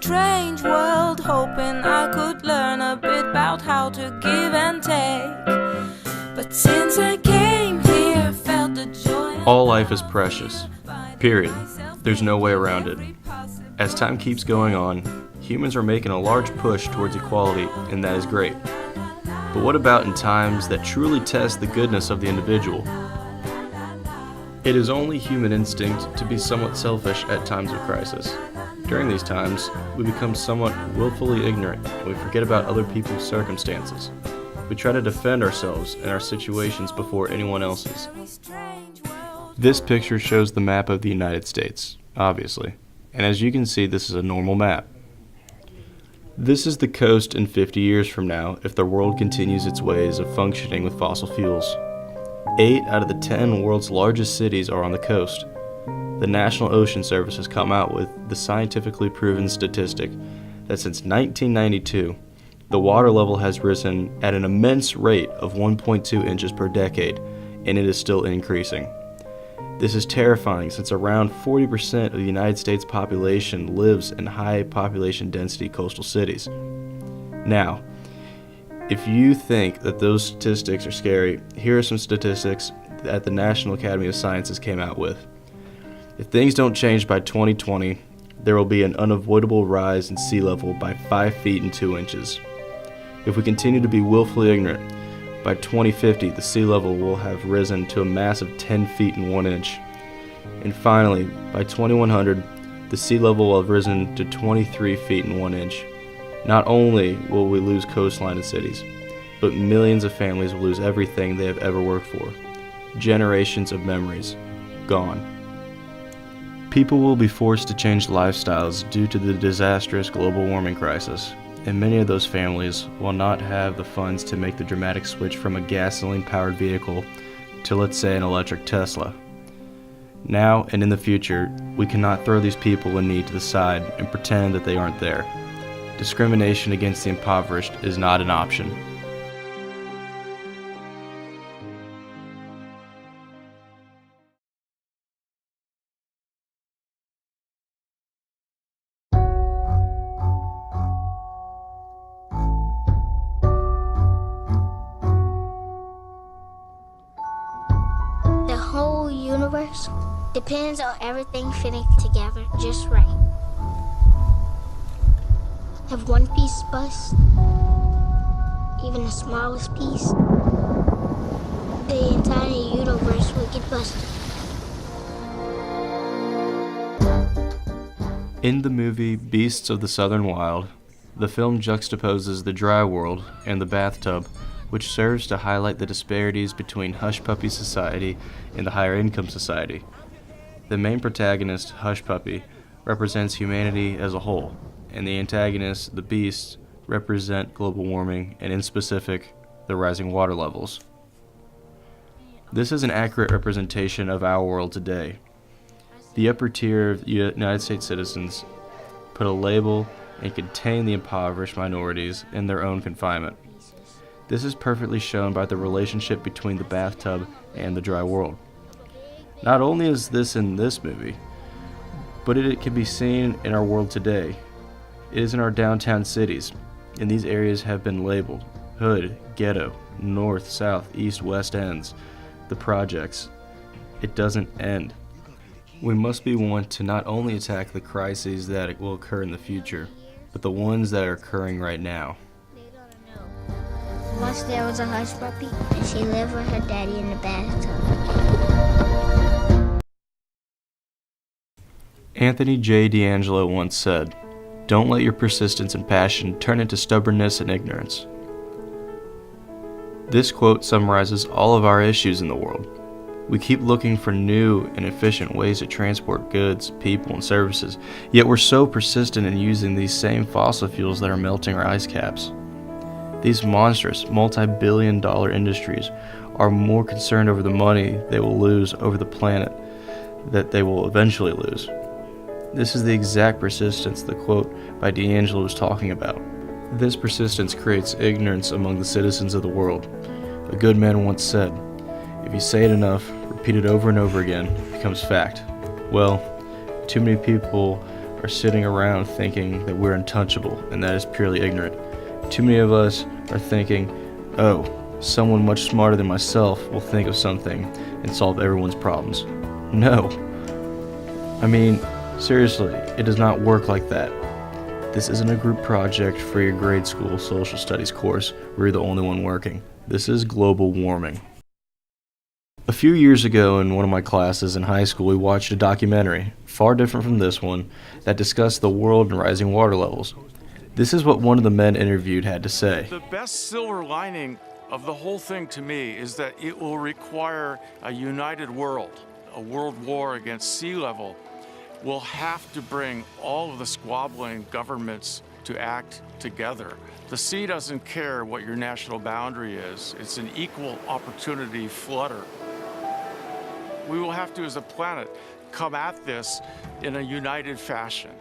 strange world, hoping I could learn a bit about how to give and take. But since I came here, felt the joy. All life is precious. Period. There's no way around it. As time keeps going on, humans are making a large push towards equality, and that is great. But what about in times that truly test the goodness of the individual? It is only human instinct to be somewhat selfish at times of crisis. During these times, we become somewhat willfully ignorant, and we forget about other people's circumstances. We try to defend ourselves and our situations before anyone else's. This picture shows the map of the United States, obviously, and as you can see, this is a normal map. This is the coast in 50 years from now if the world continues its ways of functioning with fossil fuels. 8 out of the 10 world's largest cities are on the coast. The National Ocean Service has come out with the scientifically proven statistic that since 1992, the water level has risen at an immense rate of 1.2 inches per decade, and it is still increasing. This is terrifying since around 40% of the United States population lives in high population density coastal cities. Now, if you think that those statistics are scary, here are some statistics that the National Academy of Sciences came out with. If things don't change by 2020, there will be an unavoidable rise in sea level by 5 feet and 2 inches. If we continue to be willfully ignorant, by 2050, the sea level will have risen to a massive 10 feet and 1 inch. And finally, by 2100, the sea level will have risen to 23 feet and 1 inch. Not only will we lose coastline and cities, but millions of families will lose everything they have ever worked for. Generations of memories, gone. People will be forced to change lifestyles due to the disastrous global warming crisis. And many of those families will not have the funds to make the dramatic switch from a gasoline-powered vehicle to, let's say, an electric Tesla. Now and in the future, we cannot throw these people in need to the side and pretend that they aren't there. Discrimination against the impoverished is not an option. The whole universe depends on everything fitting together just right. If one piece busts, even the smallest piece, the entire universe will get busted. In the movie Beasts of the Southern Wild, the film juxtaposes the dry world and the bathtub, which serves to highlight the disparities between Hush Puppy society and the higher income society. The main protagonist, Hush Puppy, represents humanity as a whole, and the antagonists, the beasts, represent global warming and in specific, the rising water levels. This is an accurate representation of our world today. The upper tier of United States citizens put a label and contain the impoverished minorities in their own confinement. This is perfectly shown by the relationship between the bathtub and the dry world. Not only is this in this movie, but it can be seen in our world today. It is in our downtown cities, and these areas have been labeled hood, ghetto, north, south, east, west ends, the projects. It doesn't end. We must be one to not only attack the crises that will occur in the future, but the ones that are occurring right now. Once there was a hush puppy, and she lived with her daddy in the bathtub. Anthony J. D'Angelo once said, "Don't let your persistence and passion turn into stubbornness and ignorance." This quote summarizes all of our issues in the world. We keep looking for new and efficient ways to transport goods, people, and services, yet we're so persistent in using these same fossil fuels that are melting our ice caps. These monstrous, multi-billion-dollar industries are more concerned over the money they will lose over the planet that they will eventually lose. This is the exact persistence the quote by D'Angelo was talking about. This persistence creates ignorance among the citizens of the world. A good man once said, "If you say it enough, repeat it over and over again, it becomes fact." Well, too many people are sitting around thinking that we're untouchable, and that is purely ignorant. Too many of us are thinking, oh, someone much smarter than myself will think of something and solve everyone's problems. No. I mean, seriously, it does not work like that. This isn't a group project for your grade school social studies course where you're the only one working. This is global warming. A few years ago in one of my classes in high school, we watched a documentary, far different from this one, that discussed the world and rising water levels. This is what one of the men interviewed had to say. The best silver lining of the whole thing to me is that it will require a united world. A world war against sea level will have to bring all of the squabbling governments to act together. The sea doesn't care what your national boundary is. It's an equal opportunity flutter. We will have to, as a planet, come at this in a united fashion.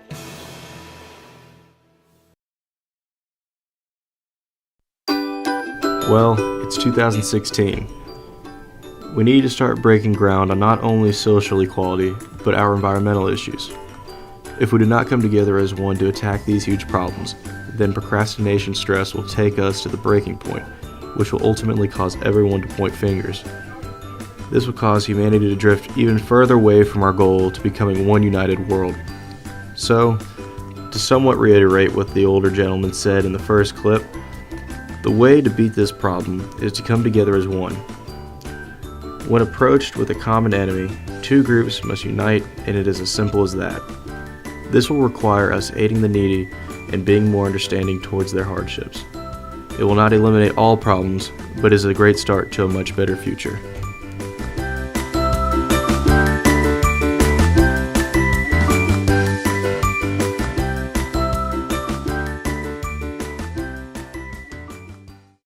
Well, it's 2016. We need to start breaking ground on not only social equality, but our environmental issues. If we do not come together as one to attack these huge problems, then procrastination stress will take us to the breaking point, which will ultimately cause everyone to point fingers. This will cause humanity to drift even further away from our goal to becoming one united world. So, to somewhat reiterate what the older gentleman said in the first clip, the way to beat this problem is to come together as one. When approached with a common enemy, two groups must unite, and it is as simple as that. This will require us aiding the needy and being more understanding towards their hardships. It will not eliminate all problems, but is a great start to a much better future.